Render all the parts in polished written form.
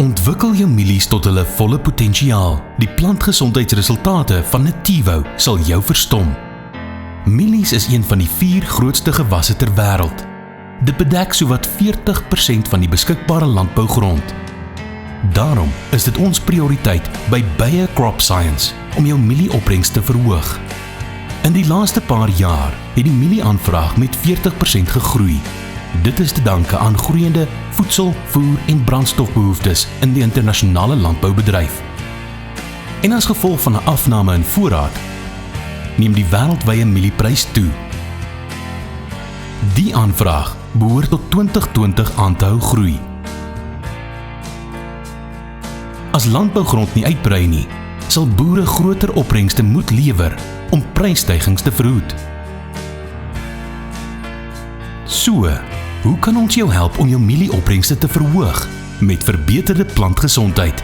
Ontwikkel jou mielies tot hulle volle potensiaal. Die plantgezondheidsresultate van Nativo sal jou verstom. Mielies is een van die 4 grootste gewasse ter wêreld. Dit bedek sowat 40% van die beskikbare landbougrond. Daarom is dit ons prioriteit by Bayer Crop Science om jou mielieopbrengs te verhoog. In die laaste paar jaar het die mielieaanvraag met 40% gegroei. Dit is te danke aan groeiende voedsel-, voer- en brandstofbehoeftes in die internasionale landboubedryf. En as gevolg van 'n afname in voorraad, neem die wêreldwye mielieprys toe. Die aanvraag behoort tot 2020 aan te hou groei. As landbougrond nie uitbrei nie, sal boere groter opbrengste moet lewer om prysstygings te verhoed. So, hoe kan ons jou help om jou mielieopbrengste te verhoog met verbeterde plantgesondheid?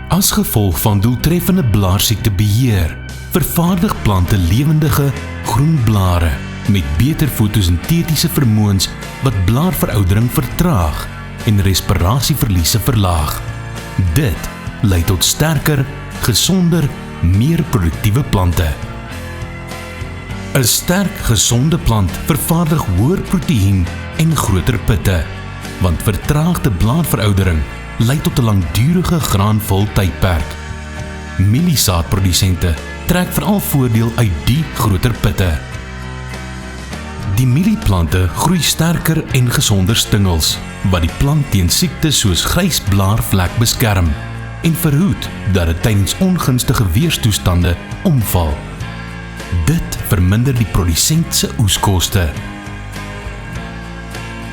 As gevolg van doeltreffende blaarsiektebeheer, vervaardig plante lewendige groen blare met beter fotosintetiese vermoëns wat blaarveroudering vertraag en respirasieverliese verlaag. Dit lei tot sterker, gesonder, meer produktiewe plante. 'n Sterk, gesonde plant vervaardig hoër proteïen en groter pitte, want vertraagde blaarveroudering lei tot 'n langdurige graanvol tydperk. Mieliesaadprodusente trek veral voordeel uit die groter pitte. Die mielieplante groei sterker en gesonder stingels, wat die plant teen siektes soos grysblaarvlek beskerm en verhoed dat dit tydens ongunstige weerstoestande omval. Dit verminder die produsent se oeskoste.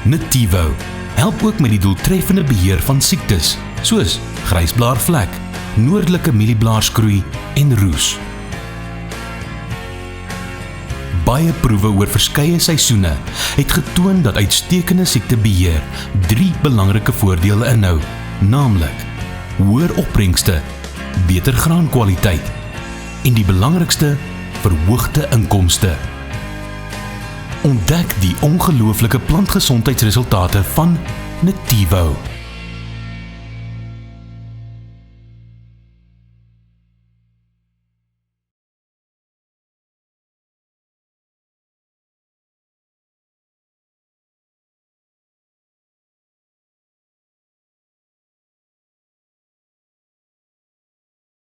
Nativo help ook met die doeltreffende beheer van siektes soos grysblaarvlek, noordelike mielieblaarsgroei en roes. Baie proewe oor verskeie seisoene het getoon dat uitstekende siektebeheer 3 belangrike voordele inhou, naamlik hoër opbrengste, beter graankwaliteit en die belangrikste, verhoogde inkomste. Ontdek die ongelooflike plantgesondheidsresultate van Nativo.